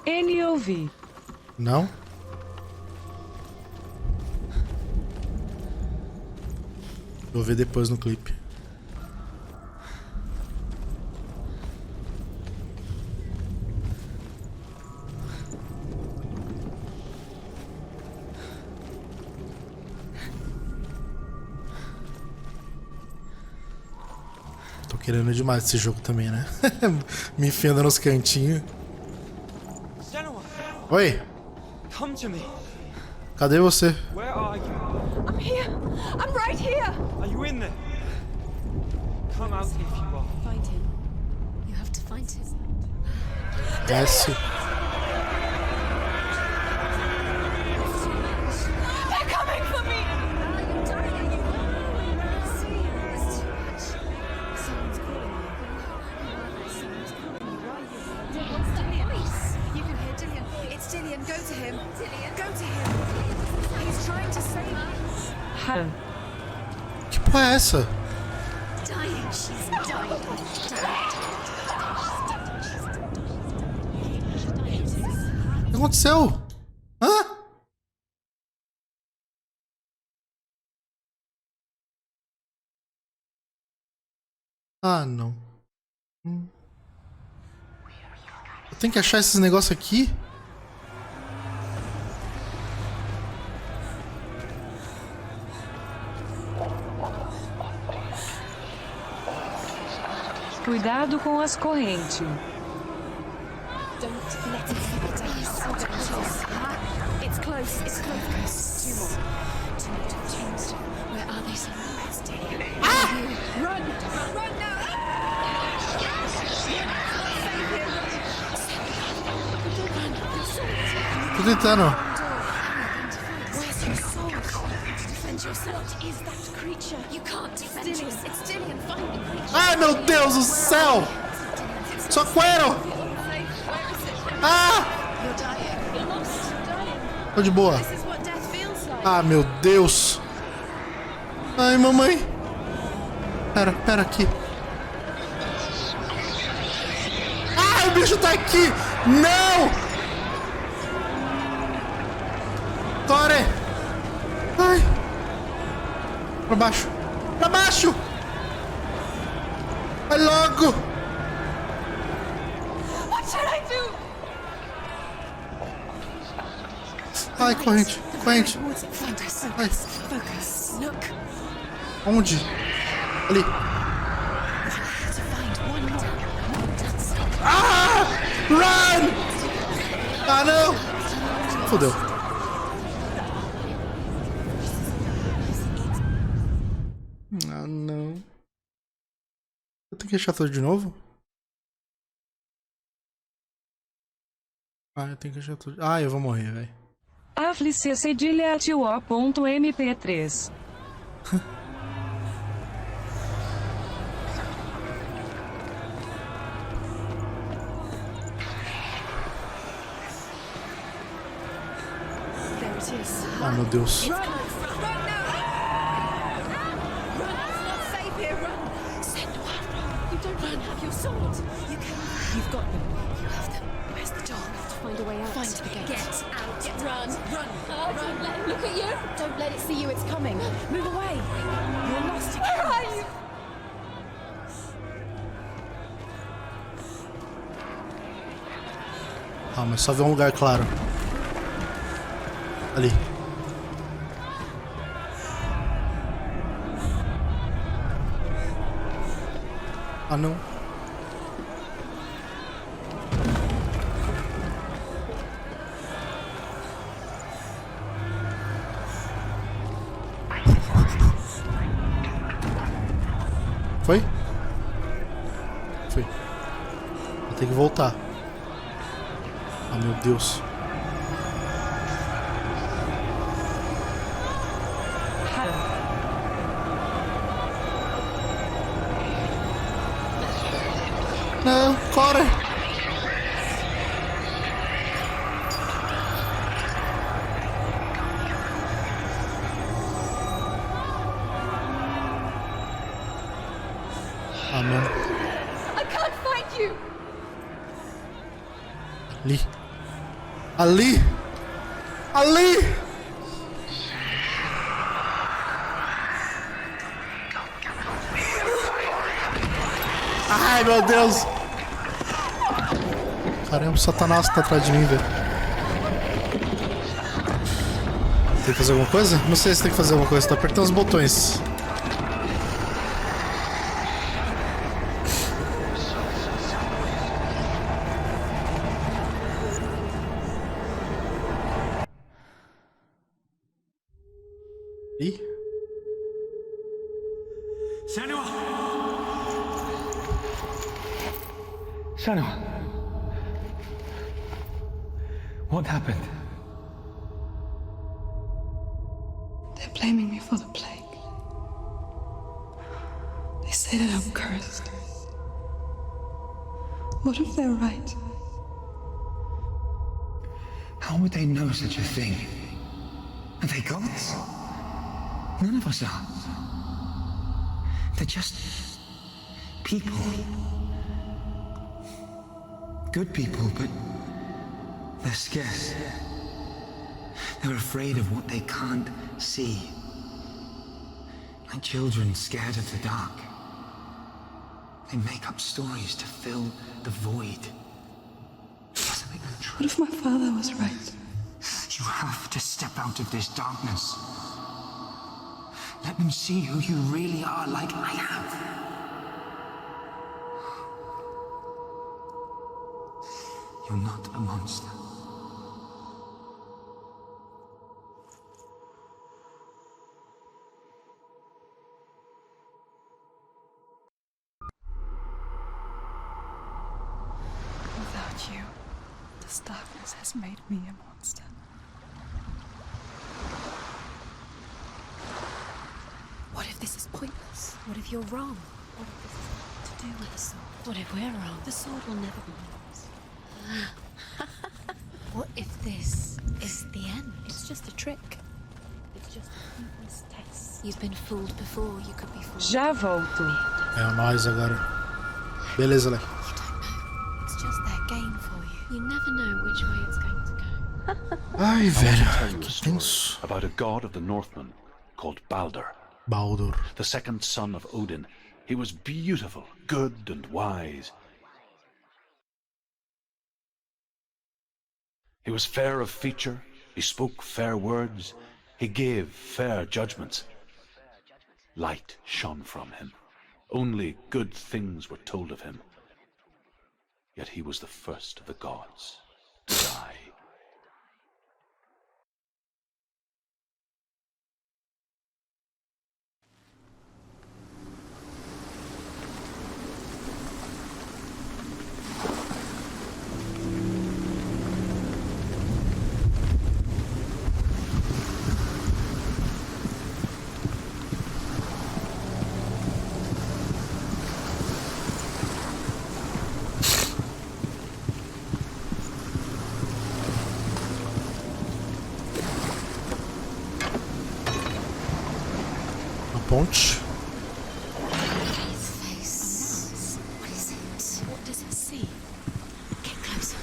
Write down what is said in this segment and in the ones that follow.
N ouvi. Não? Vou ver depois no clipe. Tô querendo demais esse jogo também, né? Me enfiando nos cantinhos. Senua, Oi, come to me. cadê você? Where are you? I'm here. I'm right here. Are you in there? Come out if you are. Find him. You have to find him. Desce. They're coming for me. You're dying. See, it's too much. Someone's calling you. Someone's calling you. Why are you? What's the voice? You can hear Dillian. It's Dillian. Go to him. Dillian. Go to him. He's trying to save us. Ha. Que porra é essa? Dying. She's dying. O que aconteceu? Hã? Ah, não. Eu tenho que achar esses negócios aqui? Cuidado com as correntes. Don't let it fall down. It's close. It's close. Two more. Two more to changed. Where are they? Stay here. Run! Run now! Tô tentando. Where's your sword? Defend yourself. What is that creature? You can't defend yourself. It's Dillian. Find the creature. Ai, meu Deus do céu! Socorro! Ah! You're dying. You're lost. Dying. Tô de boa. This is what death feels like. Ah, meu Deus. Ai, mamãe. Pera aqui. Ah, o bicho tá aqui. Não! Tore! Ai. Pra baixo. Pra baixo! Vai logo! What should I do? Ai, corrente. Corrente. Focus. Ai. Focus. Look. Onde? Ali. To find one more. Ah! Run! Ah, não! Fodeu. Ah, não. Eu tenho que achar tudo de novo? Ah, eu tenho que achar tudo. Ah, eu vou morrer, velho. Aflice cedilha @mp3. There it is. Ah, meu Deus. Run! Run now! Run! It's not safe here. Run! Senua, you don't run. Have your sword. You can. You've got them. You have them. Where's the door? We have to find a way out. Find the gate. Get out. Run! Run! Don't let it look at you. Don't let it see you. It's coming. Move away. You're lost again. Where are you? Ah, mas só ver um lugar claro. Ali. Ah, não. Foi? Foi. Vou ter que voltar. Ah, meu Deus. Não, corre! Ah, mano. I can't find you. Ali. Ali! Ali! Ai, meu Deus! Caramba, o Satanás tá atrás de mim, velho. Tem que fazer alguma coisa? Não sei se tem que fazer alguma coisa, tô apertando os botões. Ih. Senua! Senua! What happened? They're blaming me for the plague. They say that I'm cursed. What if they're right? How would they know such a thing? Are they gods? None of us are. They're just people. Good people, but they're scarce. They're afraid of what they can't see. Like children scared of the dark. They make up stories to fill the void. Doesn't make them true. What if my father was right? You have to step out of this darkness. Let them see who you really are, like I have. You're not a monster. Without you, this darkness has made me a monster. What if this is pointless? What if you're wrong? What if this is to do with the sword? What if we're wrong? The sword will never be yours. What if this is the end? It's just a trick. It's just a pointless test. You've been fooled before, you could be fooled. Já volto. É nós agora. Beleza, Léo. You don't know. It's just their game for you. You never know which way it's going to go. Ai, I want to tell velho. you a Que story tenso. about a god of the Northmen called Baldur, Baldur. the second son of Odin. He was beautiful, good, and wise. He was fair of feature, he spoke fair words, he gave fair judgments. Light shone from him. Only good things were told of him. Yet he was the first of the gods to die. Ponte. His face. What is it? What does it see? Get closer.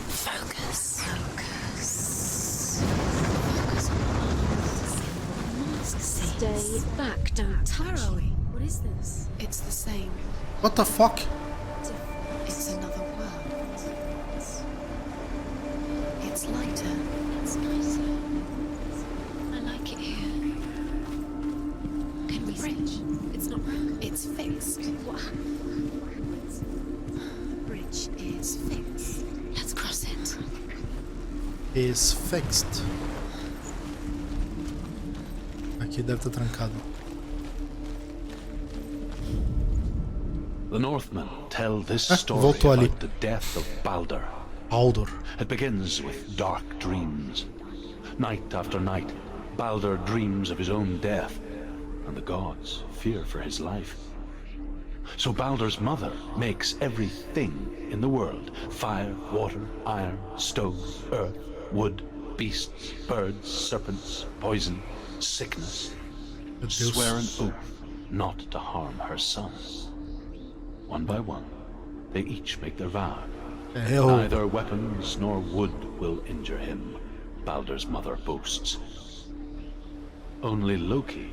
Focus. Focus. Focus on the mask. Stay back. Don't touch. Where are we? What is this? It's the same. What the fuck? It's another world. It's lighter. It's nicer. I like it here. Can we bridge? It's not broken. It's fixed. What? Bridge is fixed. Let's cross it. Is fixed. Aqui deve estar trancado. The Northmen tell this story voltou ali. about the death of Baldur. Baldur. It begins with dark dreams. Night after night, Baldur dreams of his own death, and the gods fear for his life. So Baldur's mother makes everything in the world: fire, water, iron, stone, earth, wood, beasts, birds, serpents, poison, sickness. Meu Deus. Swear an oath not to harm her son. One by one, they each make their vow. Neither weapons nor wood will injure him, Baldur's mother boasts. Only Loki,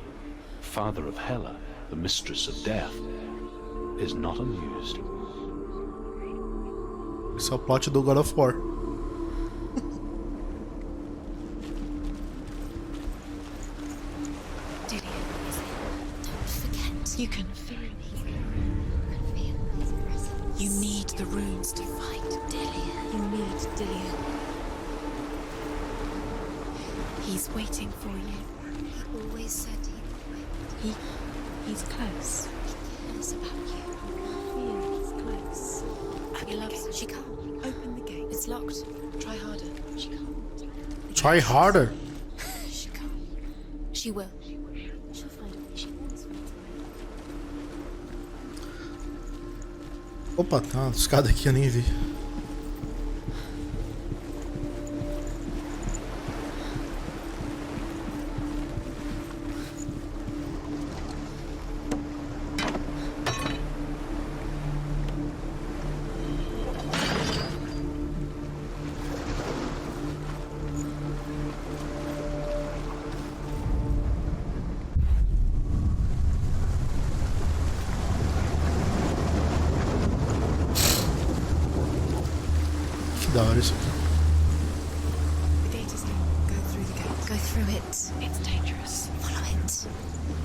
father of Hela, the mistress of death, is not amused. Esse é o plot do God of War. You can feel You need the runes to fight. Dillion. You need Dillion. He's waiting for you. He always said he would wait. He's close. He cares about you. He's close. He loves you. She can't. Open the gate. It's locked. Try harder. She can't. Try harder. She can't. She will. She'll find a way. She wants me to. Opa, tá uma escada aqui, eu nem vi. Da hora isso aqui. The gate is here. Go through the gate. Go through it. It's dangerous. Follow it.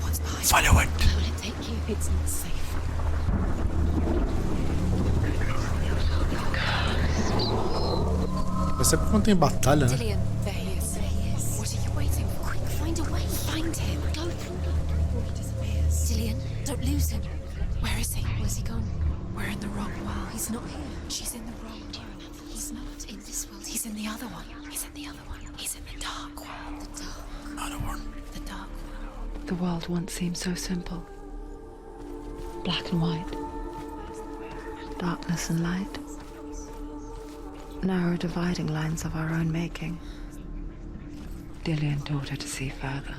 What's behind Follow it. Where will it take you? It's not safe. Mas sempre quando tem batalha, né? Dillion. There he is. There he is. What are you waiting for? Quick, find a way. Find him. Go. Before he disappears. Dillion, don't lose him. Where is he? Where's he gone? We're in the wrong world. He's not here. She's in the wrong world. He's not in this world. He's in the other one. He's in the other one. He's in the dark world. the dark. Other one. The dark world. The world once seemed so simple. Black and white. Darkness and light. Narrow dividing lines of our own making. Dillion taught her to see further.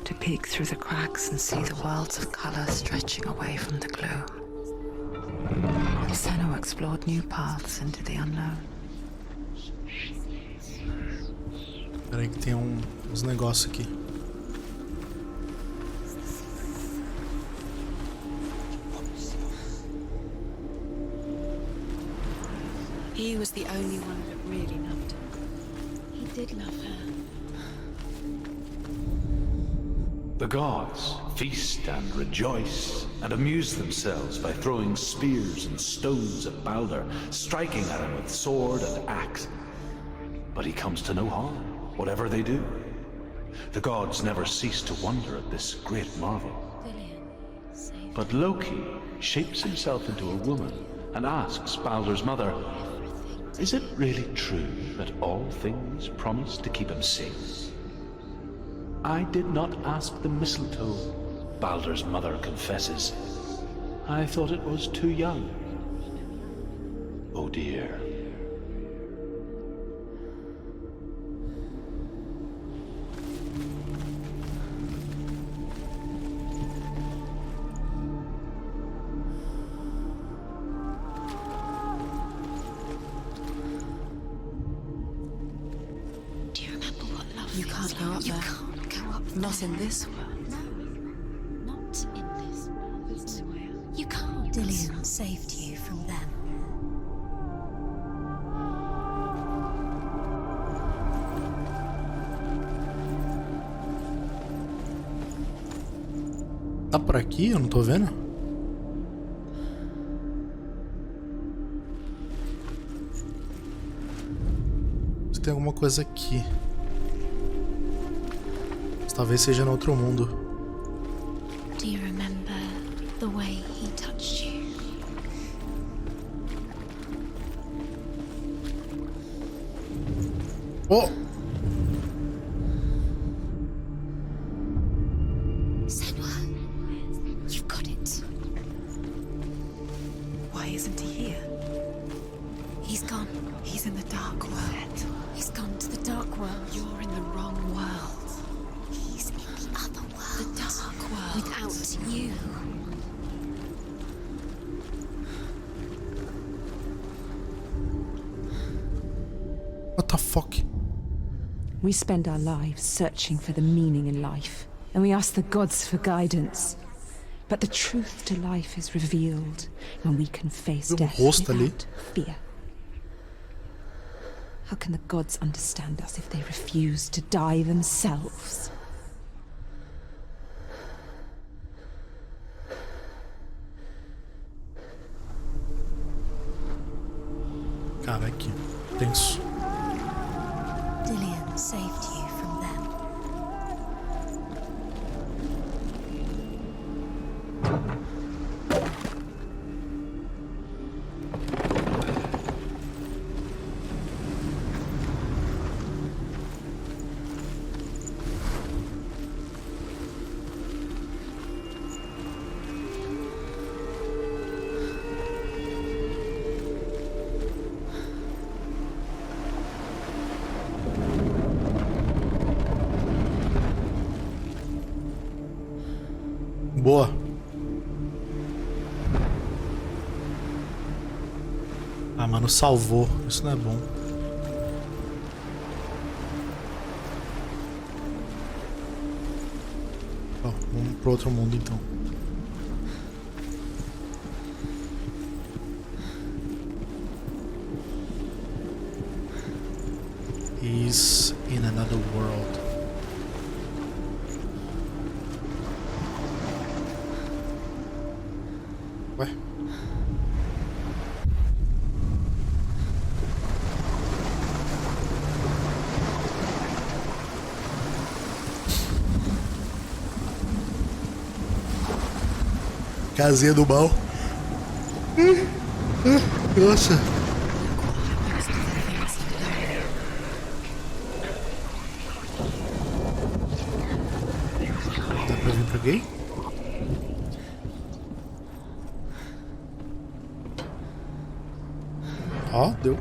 To peek through the cracks and see the worlds of color stretching away from the gloom. Senua explored new paths into the unknown. Peraí que tem uns negócios aqui. He was the only one that really loved her. He did love her. The gods feast and rejoice and amuse themselves by throwing spears and stones at Baldur, striking at him with sword and axe. But he comes to no harm, whatever they do. The gods never cease to wonder at this great marvel. Dillion, save But Loki shapes himself into a woman and asks Baldur's mother, is it really true that all things promise to keep him safe? I did not ask the mistletoe, Baldur's mother confesses. I thought it was too young. Oh dear. Do you remember what love You feels can't go like? up You there. can't go up Not there. in this world. No, not in this world. You can't. Dillion saved you from them. Tá por aqui? Eu não tô vendo. Se tem alguma coisa aqui. Mas talvez seja no outro mundo. Do you remember the way he touched you? Oh! Senua, you've got it. Why isn't he here? He's gone. He's in the dark world. He's gone to the dark world. You're in the wrong world. He's in the other world. The dark world. Without was you. What the fuck? We spend our lives searching for the meaning in life, and we ask the gods for guidance. But the truth to life is revealed when we can face death without fear. How can the gods understand us if they refuse to die themselves? Cara, que tenso. Dillian saved you from them. Boa. Ah, mano, salvou. Isso não é bom. Ó, vamos pro outro mundo então. He's in another world. Ué? Casinha do mal. Nossa. Dá pra vir pra gay? Ó, deu.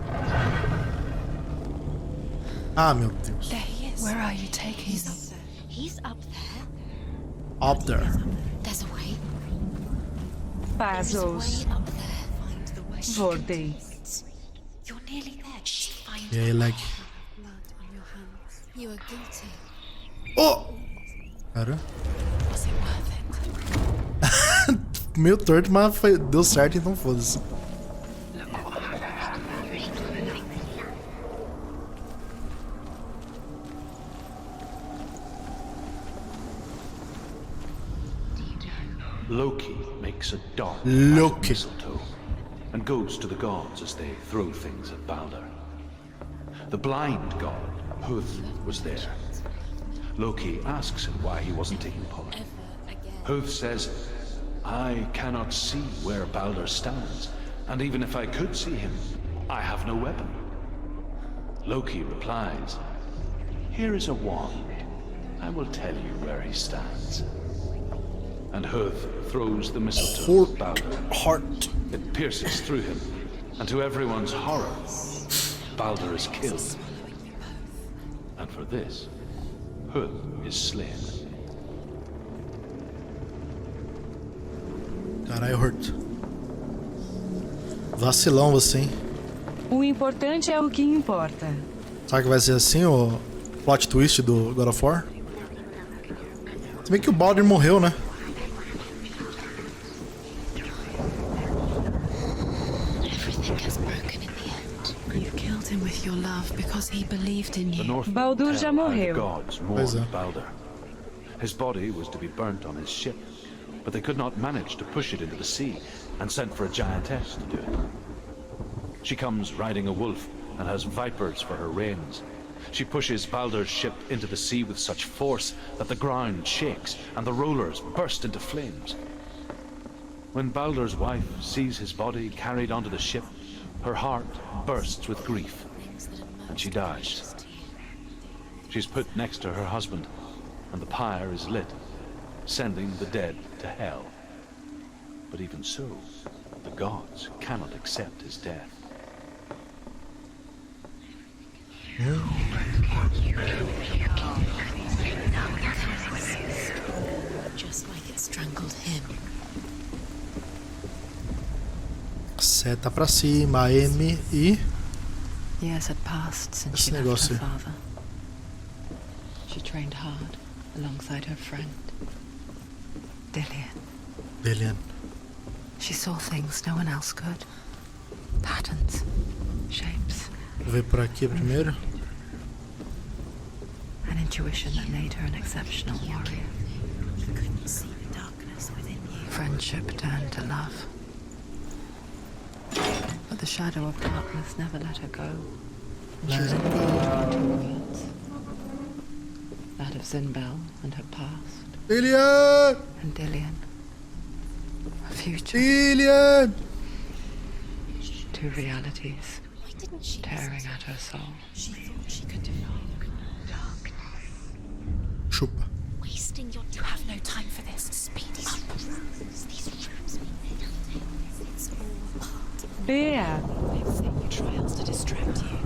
Ah, meu Deus. There he is. Where are you taking them? He's up there. Up there. There's a way. Puzzles. Way up there. Voltei. You're nearly there. Just find E aí, lag. blood on your hands. You are guilty. Oh! Cara. Was it worth it? Meio torto, mas deu certo, então foda-se. Loki makes a dart Loki. out of mistletoe and goes to the gods as they throw things at Balder. The blind god, Huth, was there. Loki asks him why he wasn't taking part. Huth says, I cannot see where Balder stands, and even if I could see him, I have no weapon. Loki replies, here is a wand. I will tell you where he stands. And Huth throws the mistletoe at Balder. Heart. It pierces through him, and to everyone's horror, Balder is killed. And for this, Huth is slain. Caralho, Hurt. Vacilão você, hein? O importante é o que importa. Será que vai ser assim o plot twist do God of War? Se bem que o Baldur morreu, né? You killed him with your love because he believed in The you. North Baldur já tell how the morreu. gods Pois é. mourned Balder. His body was to be burnt on his ship, but they could not manage to push it into the sea, and sent for a giantess to do it. She comes riding a wolf and has vipers for her reins. She pushes Balder's ship into the sea with such force that the ground shakes and the rollers burst into flames. When Balder's wife sees his body carried onto the ship, her heart bursts with grief, and she dies. She's put next to her husband, and the pyre is lit, sending the dead to hell. But even so, the gods cannot accept his death. just like it strangled him. Seta pra cima, M e... Years had passed since Esse she left negócio her aí. father. She trained hard alongside her friend, Dillian. Delian. She saw things no one else could. Patterns, shapes, Vou ver por aqui primeiro. an intuition that made her an exceptional warrior. You couldn't see the darkness within you. Friendship turned to love. But the shadow of darkness never let her go. And she was enthralled by two words. That of Zinbel and her past. Delian! And Dillian. Her future. Delian! Two realities Why didn't she tearing at her soul. She thought she could defy darkness. Chupa. Wasting your. You have no time for this. Speed up. These rooms mean nothing. It's all part of Bea, They've set you trials to distract you.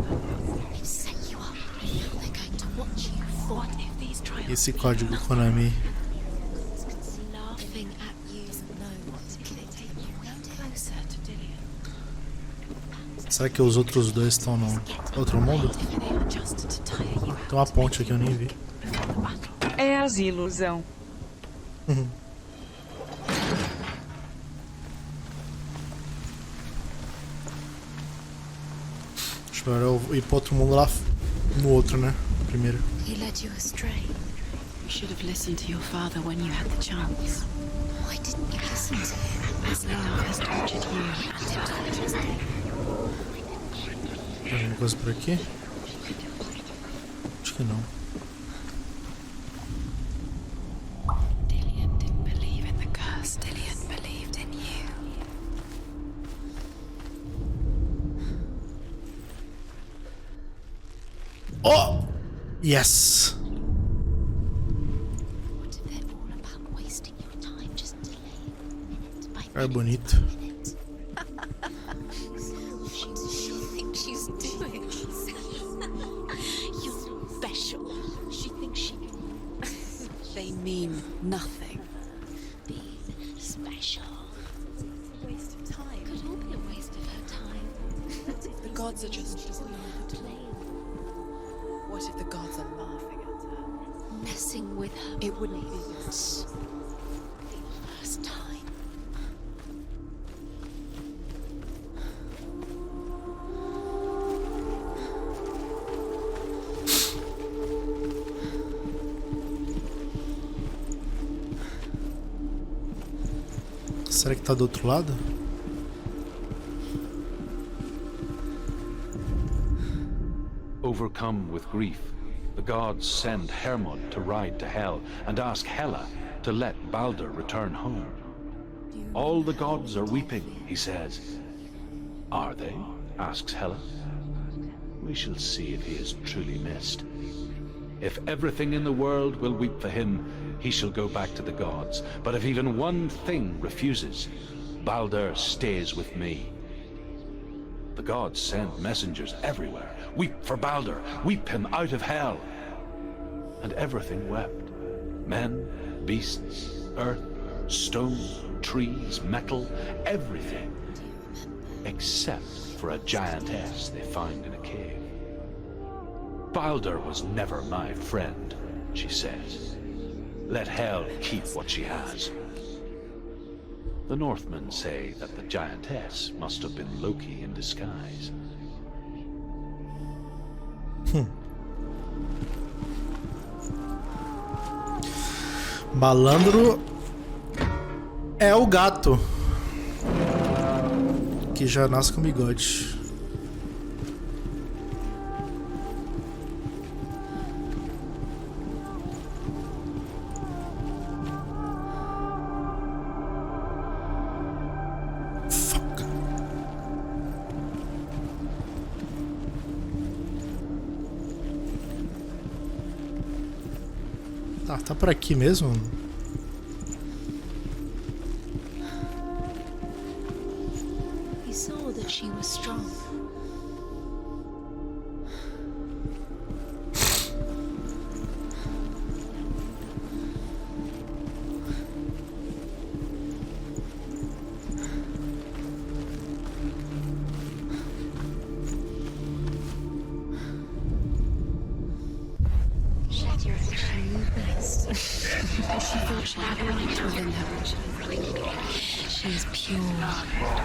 They've set you up. Now they're going to watch you. What if these trials Esse código Konami. Laughing at you. No, what if they take you no closer to Dillian? Será que os outros dois estão no outro mundo? if they are just to tire you out Tem uma ponte aqui, eu nem vi. before the battle? é as ilusão. Acho melhor eu ir pro outro mundo lá no outro, né? Primeiro. He led you astray. You should have listened to your father when you had the chance. Why didn't you listen to him? His love has tortured you and it tortures me. Tem alguma coisa por aqui? Acho que não. Dillian didn't believe in the curse. Dillian believed in you. Oh! Yes! What if they're all about wasting your time just delaying minute by É minute bonito. by minute? She thinks she's doing. You're special. She thinks she can They mean nothing. be special. It's a waste of time. Could all be a waste of her time. The gods are just Playing, What if the gods are laughing at her? messing with her. It wouldn't be mind. this. Be the first time. Será que tá do outro lado? Overcome with grief, the gods send Hermod to ride to Hell and ask Hela to let Balder return home. All the gods are weeping, he says. Are they? Asks Hela. We shall see if he is truly missed. If everything in the world will weep for him, he shall go back to the gods. But if even one thing refuses, Balder stays with me. The gods send messengers everywhere. Weep for Balder, weep him out of hell. And everything wept. Men, beasts, earth, stone, trees, metal, everything. Except for a giantess they find in a cave. Balder was never my friend, she says. Let Hel keep what she has. The Northmen say that the giantess must have been Loki in disguise. Malandro é o gato que já nasce com bigode. Fuck. Tá por aqui mesmo? He saw that she was strong. She thought she had light within her. She is pure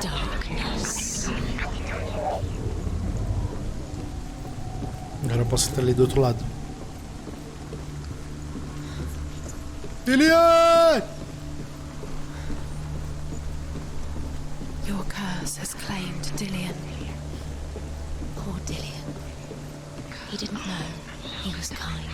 darkness. Agora eu posso entrar ali do outro lado. Lilian! Your curse has claimed Dillian. Poor Dillian. He didn't know. He was kind.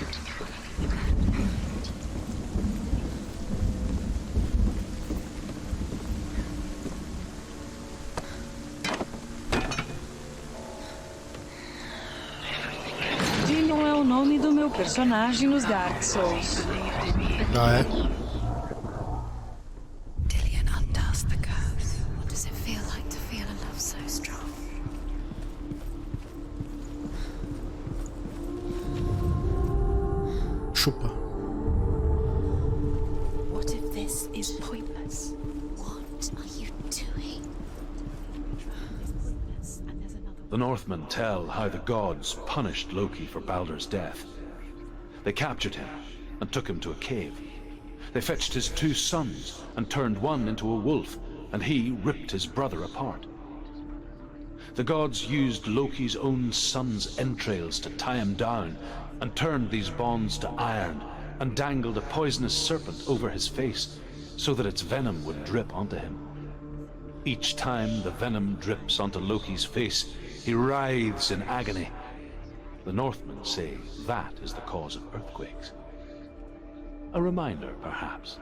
Dillian é o nome do meu personagem nos Dark Souls. Ah, é? Dillian undoes the curse. What does it feel like to feel a love so strong? Chupa. What if this is pointless? What are you doing? The Northmen tell how the gods punished Loki for Baldur's death. They captured him and took him to a cave. They fetched his 2 sons and turned one into a wolf, and he ripped his brother apart. The gods used Loki's own son's entrails to tie him down and turned these bonds to iron and dangled a poisonous serpent over his face so that its venom would drip onto him. Each time the venom drips onto Loki's face, he writhes in agony. The Northmen say that is the cause of earthquakes. A reminder, perhaps,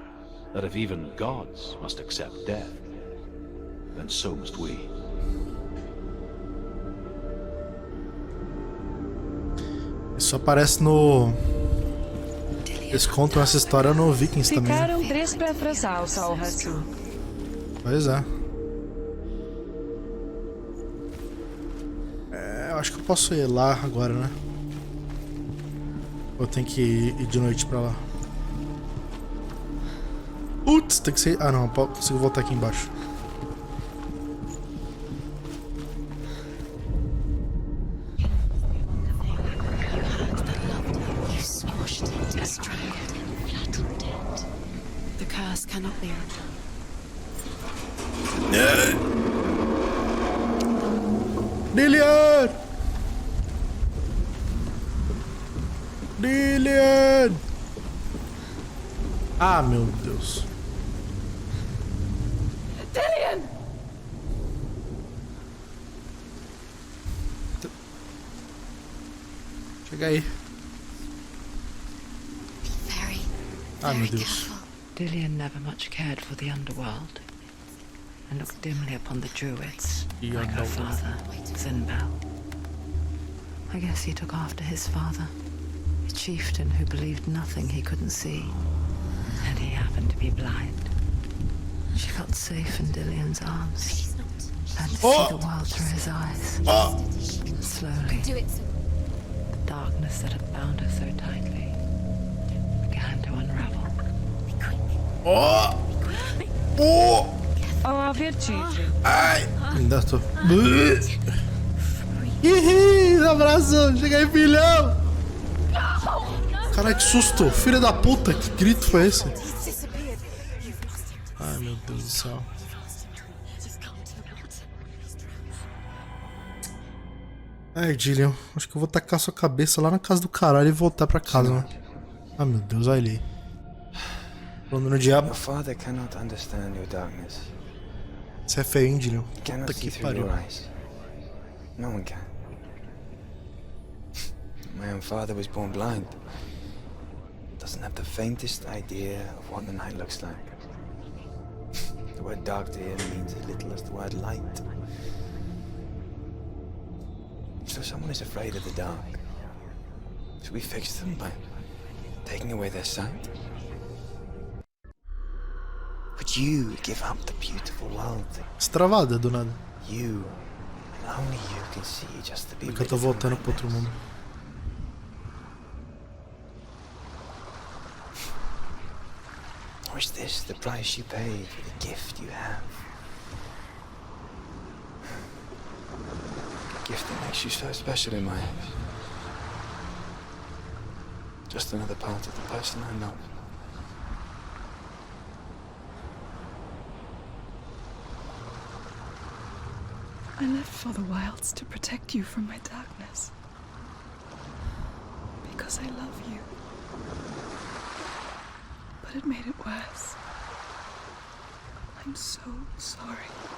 that if even gods must accept death, then so must we. Isso aparece no... Eles contam essa história no Vikings também. Né? Ficaram 3 para salsa ao Hassu. Pois é. Eu acho que eu posso ir lá agora, né? Ou eu tenho que ir de noite pra lá? Putz, tem que ser... Ah não, consigo voltar aqui embaixo. The curse cannot be. Lilian! Lilian! Ah, meu Deus. Dillian! Chega aí. Ah, meu Deus. Dillian never much cared for the underworld and looked dimly upon the druids, like her father, Zinbel. I guess he took after his father, a chieftain who believed nothing he couldn't see, and he happened to be blind. She felt safe in Dillian's arms, and to see the world through his eyes. Slowly, the darkness that had bound her so tightly began to unravel. Ao avertir. Ai! Ainda tô. Ih, abraço! Chega aí, filhão! Caralho, que susto! Filha da puta, que grito foi esse? Ai, meu Deus do céu. Ai, Dillian, acho que eu vou tacar sua cabeça lá na casa do caralho e voltar pra casa, né? Ah, meu Deus, olha ele. Falando no diabo. Your father cannot understand your darkness. Isso é feio, hein, Dillian? Cannot Puta see que through pariu. your eyes. No one can. My own father was born blind. Doesn't have the faintest idea of what the night looks like. The word dark to him means as little as the word light. So someone is afraid of the dark. Should we fix them by taking away their sight? Would you give up the beautiful world that Estravada do nada. you and only you can see just to be Porque eu tô voltando pro outro mundo. Or is this the price you pay for the gift you have? A gift that makes you so special in my eyes. Just another part of the person I love. I left for the wilds to protect you from my darkness. Because I love you. But it made it worse. I'm so sorry.